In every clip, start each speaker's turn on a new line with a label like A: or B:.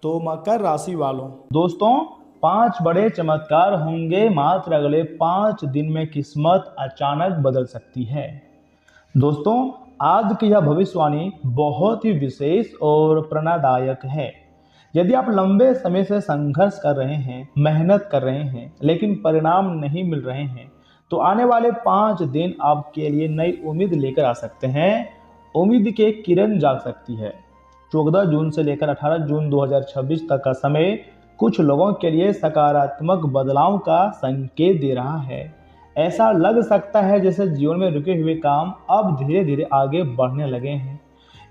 A: तो मकर राशि वालों,
B: दोस्तों, 5 बड़े चमत्कार होंगे मात्र अगले 5 दिन में। किस्मत अचानक बदल सकती है। दोस्तों, आज की यह भविष्यवाणी बहुत ही विशेष और प्रेरणादायक है। यदि आप लंबे समय से संघर्ष कर रहे हैं, मेहनत कर रहे हैं, लेकिन परिणाम नहीं मिल रहे हैं, तो आने वाले 5 दिन आपके लिए नई उम्मीद लेकर आ सकते हैं। उम्मीद की एक किरण जाग सकती है। 14 जून से लेकर 18 जून 2026 तक का समय कुछ लोगों के लिए सकारात्मक बदलाव का संकेत दे रहा है। ऐसा लग सकता है जैसे जीवन में रुके हुए काम अब धीरे धीरे आगे बढ़ने लगे हैं।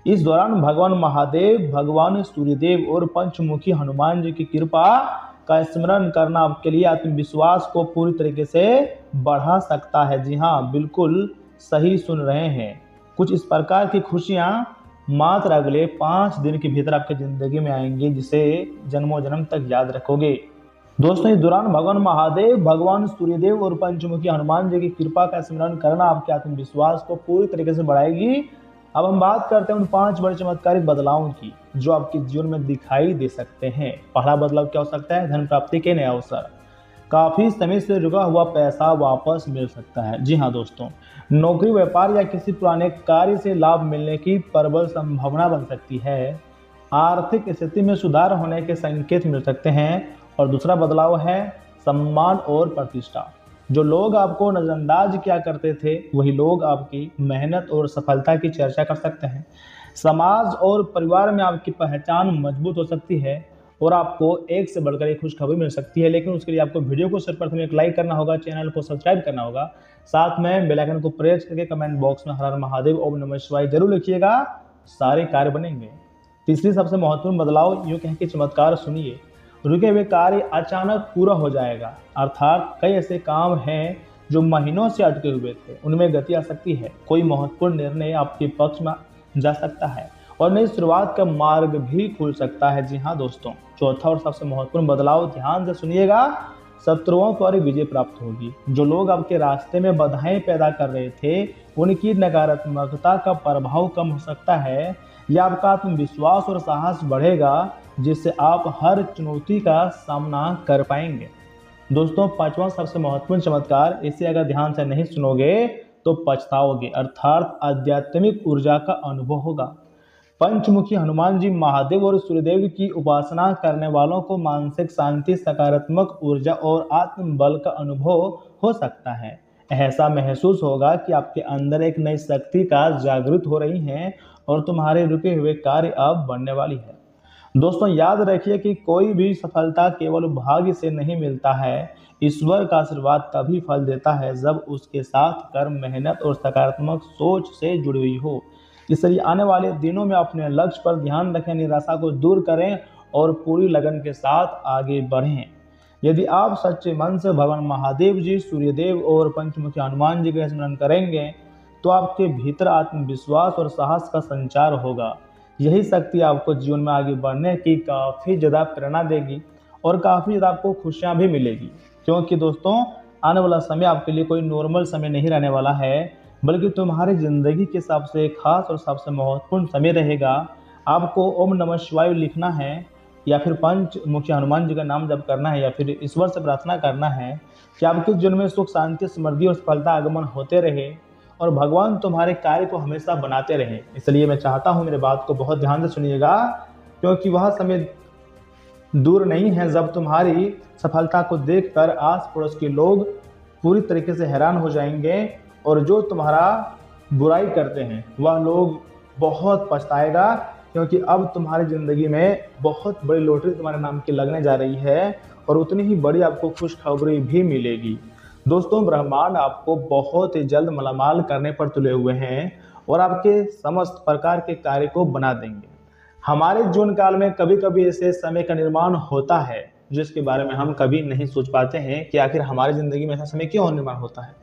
B: इस दौरान भगवान महादेव, भगवान सूर्यदेव और पंचमुखी हनुमान जी की कृपा का स्मरण करना आपके लिए आत्मविश्वास को पूरी तरीके से बढ़ा सकता है। जी हाँ, बिल्कुल सही सुन रहे हैं। कुछ इस प्रकार की खुशियाँ मात्र अगले 5 दिन के भीतर आपकी ज़िंदगी में आएंगी, जिसे जन्मों जन्म तक याद रखोगे। दोस्तों, इस दौरान भगवान महादेव, भगवान सूर्यदेव और पंचमुखी हनुमान जी की कृपा का स्मरण करना आपके आत्मविश्वास को पूरी तरीके से बढ़ाएगी। अब हम बात करते हैं उन 5 बड़े चमत्कारिक बदलावों की जो आपके जीवन में दिखाई दे सकते हैं। पहला बदलाव क्या हो सकता है? धन प्राप्ति के नए अवसर। काफी समय से रुका हुआ पैसा वापस मिल सकता है। जी हाँ दोस्तों, नौकरी, व्यापार या किसी पुराने कार्य से लाभ मिलने की प्रबल संभावना बन सकती है। आर्थिक स्थिति में सुधार होने के संकेत मिल सकते हैं। और दूसरा बदलाव है सम्मान और प्रतिष्ठा। जो लोग आपको नजरअंदाज किया करते थे, वही लोग आपकी मेहनत और सफलता की चर्चा कर सकते हैं। समाज और परिवार में आपकी पहचान मजबूत हो सकती है और आपको एक से बढ़कर एक खुशखबरी मिल सकती है। लेकिन उसके लिए आपको वीडियो को सर्वप्रथम एक लाइक करना होगा, चैनल को सब्सक्राइब करना होगा, साथ में बेल आइकन को प्रेस करके कमेंट बॉक्स में हर हर महादेव ओम नमः शिवाय जरूर लिखिएगा। सारे कार्य बनेंगे। तीसरी सबसे महत्वपूर्ण बदलाव, यूं कहें कि चमत्कार सुनिए। रुके हुए कार्य अचानक पूरा हो जाएगा। अर्थात कई ऐसे काम हैं जो महीनों से अटके हुए थे, उनमें गति आ सकती है। कोई महत्वपूर्ण निर्णय आपके पक्ष में जा सकता है और नई शुरुआत का मार्ग भी खुल सकता है। जी हाँ दोस्तों, चौथा और सबसे महत्वपूर्ण बदलाव, ध्यान से सुनिएगा। शत्रुओं पर विजय प्राप्त होगी। जो लोग आपके रास्ते में बाधाएं पैदा कर रहे थे, उनकी नकारात्मकता का प्रभाव कम हो सकता है या आपका आत्मविश्वास और साहस बढ़ेगा, जिससे आप हर चुनौती का सामना कर पाएंगे। दोस्तों, पांचवा सबसे महत्वपूर्ण चमत्कार, इसे अगर ध्यान से नहीं सुनोगे तो पछताओगे। अर्थात आध्यात्मिक ऊर्जा का अनुभव होगा। पंचमुखी हनुमान जी, महादेव और सूर्यदेव की उपासना करने वालों को मानसिक शांति, सकारात्मक ऊर्जा और आत्मबल का अनुभव हो सकता है। ऐसा महसूस होगा कि आपके अंदर एक नई शक्ति का जागृत हो रही है और तुम्हारे रुके हुए कार्य अब बढ़ने वाली है। दोस्तों, याद रखिए कि कोई भी सफलता केवल भाग्य से नहीं मिलता है। ईश्वर का आशीर्वाद तभी फल देता है जब उसके साथ कर्म, मेहनत और सकारात्मक सोच से जुड़ी हुई हो। इसलिए आने वाले दिनों में अपने लक्ष्य पर ध्यान रखें, निराशा को दूर करें और पूरी लगन के साथ आगे बढ़ें। यदि आप सच्चे मन से भगवान महादेव जी, सूर्यदेव और पंचमुखी हनुमान जी का स्मरण करेंगे, तो आपके भीतर आत्मविश्वास और साहस का संचार होगा। यही शक्ति आपको जीवन में आगे बढ़ने की काफ़ी ज़्यादा प्रेरणा देगी और काफ़ी ज़्यादा आपको खुशियाँ भी मिलेगी। क्योंकि दोस्तों, आने वाला समय आपके लिए कोई नॉर्मल समय नहीं रहने वाला है, बल्कि तुम्हारी ज़िंदगी के सबसे खास और सबसे महत्वपूर्ण समय रहेगा। आपको ओम नमः शिवाय लिखना है या फिर पंचमुखी हनुमान जी का नाम जप करना है या फिर ईश्वर से प्रार्थना करना है कि आपके जीवन में सुख, शांति, समृद्धि और सफलता आगमन होते रहे और भगवान तुम्हारे कार्य को हमेशा बनाते रहें। इसलिए मैं चाहता हूँ मेरे बात को बहुत ध्यान से सुनिएगा, क्योंकि वह समय दूर नहीं है जब तुम्हारी सफलता को देखकर आस पड़ोस के लोग पूरी तरीके से हैरान हो जाएंगे और जो तुम्हारा बुराई करते हैं वह लोग बहुत पछताएगा, क्योंकि अब तुम्हारी ज़िंदगी में बहुत बड़ी लॉटरी तुम्हारे नाम की लगने जा रही है और उतनी ही बड़ी आपको खुशखबरी भी मिलेगी। दोस्तों, ब्रह्मांड आपको बहुत ही जल्द मालामाल करने पर तुले हुए हैं और आपके समस्त प्रकार के कार्य को बना देंगे। हमारे जीवन काल में कभी कभी ऐसे समय का निर्माण होता है जिसके बारे में हम कभी नहीं सोच पाते हैं कि आखिर हमारी ज़िंदगी में ऐसा समय क्यों निर्माण होता है।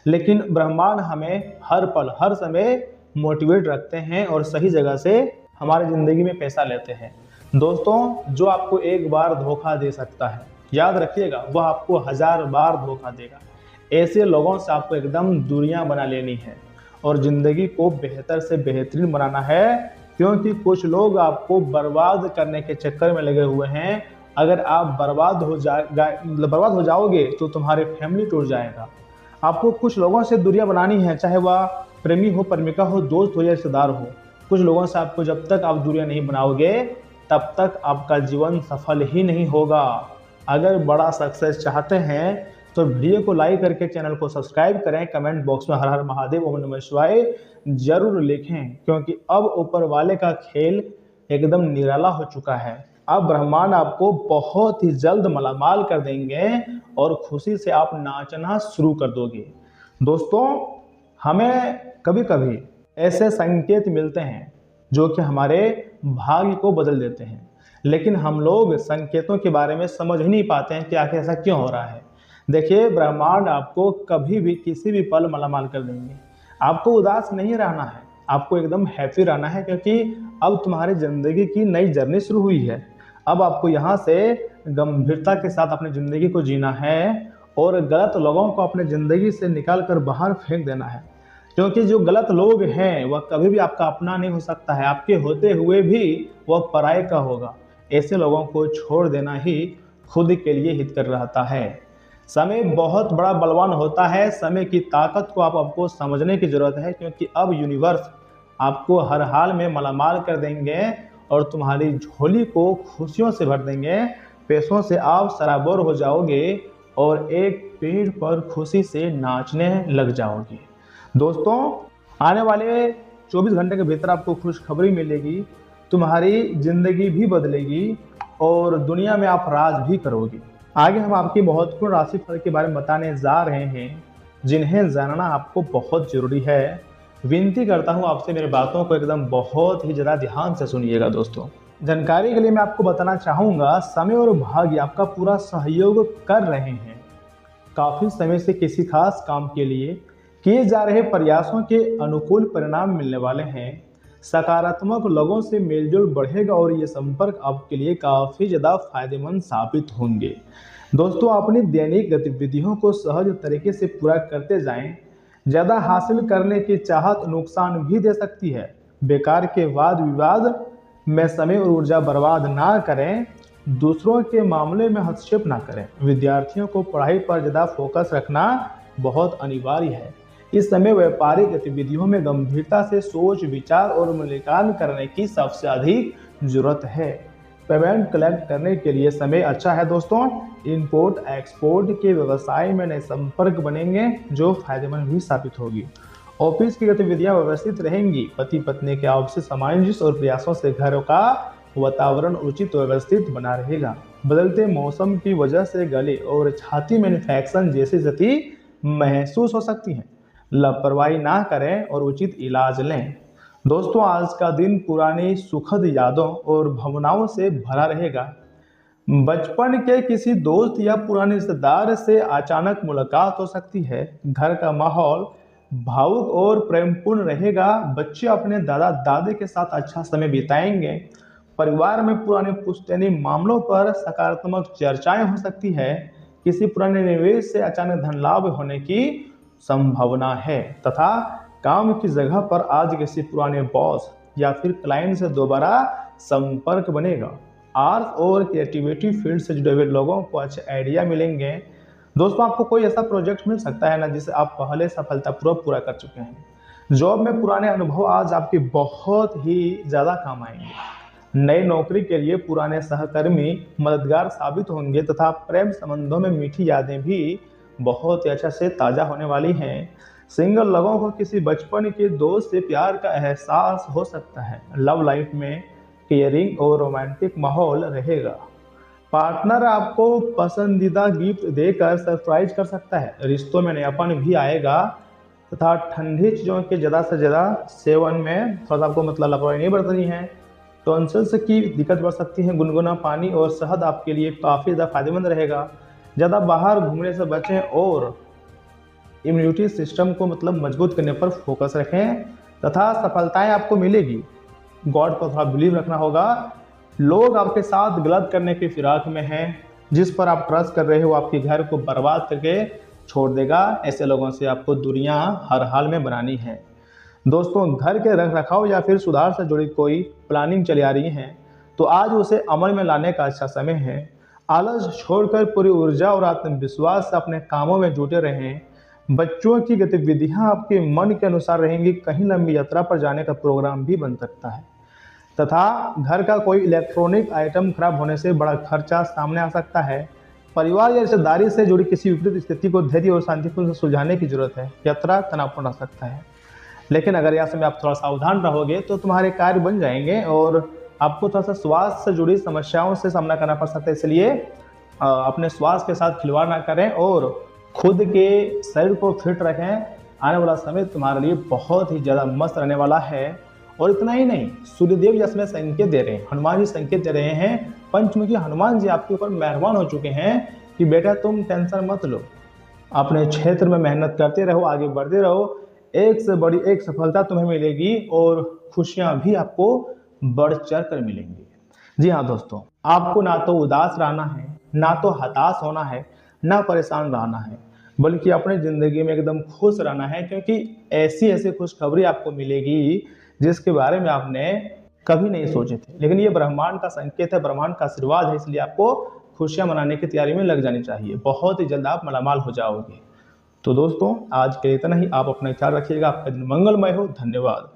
B: लेकिन ब्रह्मांड हमें हर पल, हर समय मोटिवेट रखते हैं और सही जगह से हमारी ज़िंदगी में पैसा लेते हैं। दोस्तों, जो आपको एक बार धोखा दे सकता है, याद रखिएगा, वह आपको 1000 बार धोखा देगा। ऐसे लोगों से आपको एकदम दूरियां बना लेनी है और ज़िंदगी को बेहतर से बेहतरीन बनाना है। क्योंकि कुछ लोग आपको बर्बाद करने के चक्कर में लगे हुए हैं। अगर आप बर्बाद हो जाओगे तो तुम्हारे फैमिली टूट जाएगा। आपको कुछ लोगों से दूरियां बनानी है, चाहे वह प्रेमी हो, प्रेमिका हो, दोस्त हो या रिश्तेदार हो। कुछ लोगों से आपको जब तक आप दूरियां नहीं बनाओगे तब तक आपका जीवन सफल ही नहीं होगा। अगर बड़ा सक्सेस चाहते हैं तो वीडियो को लाइक करके चैनल को सब्सक्राइब करें। कमेंट बॉक्स में हर हर महादेव ओम नमः शिवाय जरूर लिखें, क्योंकि अब ऊपर वाले का खेल एकदम निराला हो चुका है। अब ब्रह्मांड आपको बहुत ही जल्द मालामाल कर देंगे और खुशी से आप नाचना शुरू कर दोगे। दोस्तों, हमें कभी कभी ऐसे संकेत मिलते हैं जो कि हमारे भाग्य को बदल देते हैं, लेकिन हम लोग संकेतों के बारे में समझ ही नहीं पाते हैं कि आखिर ऐसा क्यों हो रहा है। देखिए, ब्रह्मांड आपको कभी भी किसी भी पल मालामाल कर देंगे। आपको उदास नहीं रहना है, आपको एकदम हैप्पी रहना है, क्योंकि अब तुम्हारी जिंदगी की नई जर्नी शुरू हुई है। अब आपको यहाँ से गंभीरता के साथ अपनी ज़िंदगी को जीना है और गलत लोगों को अपनी ज़िंदगी से निकाल कर बाहर फेंक देना है, क्योंकि जो गलत लोग हैं वह कभी भी आपका अपना नहीं हो सकता है। आपके होते हुए भी वह पराये का होगा। ऐसे लोगों को छोड़ देना ही खुद के लिए हित कर रहता है। समय बहुत बड़ा बलवान होता है। समय की ताकत को आपको समझने की ज़रूरत है, क्योंकि अब यूनिवर्स आपको हर हाल में मालामाल कर देंगे और तुम्हारी झोली को खुशियों से भर देंगे। पैसों से आप सराबोर हो जाओगे और एक पेड़ पर खुशी से नाचने लग जाओगे। दोस्तों, आने वाले 24 घंटे के भीतर आपको खुशखबरी मिलेगी, तुम्हारी ज़िंदगी भी बदलेगी और दुनिया में आप राज भी करोगे। आगे हम आपकी महत्वपूर्ण राशिफल के बारे में बताने जा रहे हैं, जिन्हें जानना आपको बहुत ज़रूरी है। विनती करता हूं आपसे, मेरी बातों को एकदम बहुत ही ज़्यादा ध्यान से सुनिएगा। दोस्तों, जानकारी के लिए मैं आपको बताना चाहूँगा, समय और भाग्य आपका पूरा सहयोग कर रहे हैं। काफ़ी समय से किसी खास काम के लिए किए जा रहे प्रयासों के अनुकूल परिणाम मिलने वाले हैं। सकारात्मक लोगों से मेलजोल बढ़ेगा और ये संपर्क आपके लिए काफ़ी ज़्यादा फायदेमंद साबित होंगे। दोस्तों, अपनी दैनिक गतिविधियों को सहज तरीके से पूरा करते जाएं। ज़्यादा हासिल करने की चाहत नुकसान भी दे सकती है। बेकार के वाद विवाद में समय और ऊर्जा बर्बाद ना करें। दूसरों के मामले में हस्तक्षेप ना करें। विद्यार्थियों को पढ़ाई पर ज़्यादा फोकस रखना बहुत अनिवार्य है। इस समय व्यापारिक गतिविधियों में गंभीरता से सोच विचार और मूल्यांकन करने की सबसे अधिक जरूरत है। पेमेंट कलेक्ट करने के लिए समय अच्छा है। दोस्तों, इंपोर्ट एक्सपोर्ट के व्यवसाय में नए संपर्क बनेंगे जो फायदेमंद भी साबित होगी। ऑफिस की गतिविधियां व्यवस्थित रहेंगी। पति पत्नी के आपसी सामंजस्य और प्रयासों से घर का वातावरण उचित व्यवस्थित बना रहेगा। बदलते मौसम की वजह से गले और छाती में इन्फेक्शन जैसी स्थिति महसूस हो सकती है। लापरवाही ना करें और उचित इलाज लें। दोस्तों, आज का दिन पुरानी सुखद यादों और भावनाओं से भरा रहेगा। बचपन के किसी दोस्त या पुराने रिश्तेदार से अचानक मुलाकात हो सकती है। घर का माहौल भावुक और प्रेमपूर्ण रहेगा। बच्चे अपने दादा दादी के साथ अच्छा समय बिताएंगे। परिवार में पुराने पुश्तैनी मामलों पर सकारात्मक चर्चाएं हो सकती है। किसी पुराने निवेश से अचानक धन लाभ होने की संभावना है तथा काम की जगह पर आज किसी पुराने बॉस या फिर क्लाइंट से दोबारा संपर्क बनेगा। आर्ट और क्रिएटिविटी फील्ड से जुड़े हुए लोगों को अच्छे आइडिया मिलेंगे। दोस्तों, आपको कोई ऐसा प्रोजेक्ट मिल सकता है ना जिसे आप पहले सफलतापूर्वक पूरा कर चुके हैं। जॉब में पुराने अनुभव आज आपके बहुत ही ज़्यादा काम आएंगे। नई नौकरी के लिए पुराने सहकर्मी मददगार साबित होंगे तथा प्रेम संबंधों में मीठी यादें भी बहुत ही अच्छा से ताज़ा होने वाली हैं। सिंगल लोगों को किसी बचपन के दोस्त से प्यार का एहसास हो सकता है। लव लाइफ में केयरिंग और रोमांटिक माहौल रहेगा। पार्टनर आपको पसंदीदा गिफ्ट देकर सरप्राइज कर सकता है। रिश्तों में नयापन भी आएगा तथा ठंडी चीज़ों के ज़्यादा से ज़्यादा सेवन में थोड़ा सा आपको लापरवाही नहीं बरतनी है। टॉन्सिल्स की दिक्कत बढ़ सकती है। गुनगुना पानी और शहद आपके लिए काफ़ी ज़्यादा फायदेमंद रहेगा। ज़्यादा बाहर घूमने से बचें और इम्यूनिटी सिस्टम को मजबूत करने पर फोकस रखें तथा सफलताएं आपको मिलेगी। गॉड पर थोड़ा बिलीव रखना होगा। लोग आपके साथ गलत करने की फिराक में हैं। जिस पर आप ट्रस्ट कर रहे हो आपके घर को बर्बाद करके छोड़ देगा। ऐसे लोगों से आपको दूरियां हर हाल में बनानी है। दोस्तों, घर के रख रखाव या फिर सुधार से जुड़ी कोई प्लानिंग चली आ रही है तो आज उसे अमल में लाने का अच्छा समय है। आलस छोड़कर पूरी ऊर्जा और आत्मविश्वास से अपने कामों में जुटे रहें। बच्चों की गतिविधियां आपके मन के अनुसार रहेंगी। कहीं लंबी यात्रा पर जाने का प्रोग्राम भी बन सकता है तथा घर का कोई इलेक्ट्रॉनिक आइटम खराब होने से बड़ा खर्चा सामने आ सकता है। परिवार या रिश्तेदारी से जुड़ी किसी विपरीत स्थिति को धैर्य और शांतिपूर्ण से सुलझाने की जरूरत है। यात्रा तनावपूर्ण हो सकता है, लेकिन अगर यह समय आप थोड़ा सावधान रहोगे तो तुम्हारे कार्य बन जाएंगे और आपको थोड़ा सा स्वास्थ्य से जुड़ी समस्याओं से सामना करना पड़ सकता है। इसलिए अपने स्वास्थ्य के साथ खिलवाड़ ना करें और खुद के शरीर को फिट रखें। आने वाला समय तुम्हारे लिए बहुत ही ज़्यादा मस्त रहने वाला है। और इतना ही नहीं, सूर्यदेव इसमें संकेत दे रहे हैं, हनुमान जी संकेत दे रहे हैं। पंचमुखी हनुमान जी आपके ऊपर मेहरबान हो चुके हैं कि बेटा तुम टेंशन मत लो, अपने क्षेत्र में मेहनत करते रहो, आगे बढ़ते रहो। एक से बड़ी एक सफलता तुम्हें मिलेगी और खुशियां भी आपको बढ़ चढ़ कर मिलेंगी। जी हाँ दोस्तों, आपको ना तो उदास रहना है, ना तो हताश होना है, ना परेशान रहना है, बल्कि अपने ज़िंदगी में एकदम खुश रहना है, क्योंकि ऐसी ऐसी खुशखबरी आपको मिलेगी जिसके बारे में आपने कभी नहीं सोचे थे। लेकिन ये ब्रह्मांड का संकेत है, ब्रह्मांड का आशीर्वाद है, इसलिए आपको खुशियां मनाने की तैयारी में लग जानी चाहिए। बहुत ही जल्द आप मालामाल हो जाओगे। तो दोस्तों, आज के लिए इतना ही। आप अपना ख्याल रखिएगा। आपका दिन मंगलमय हो। धन्यवाद।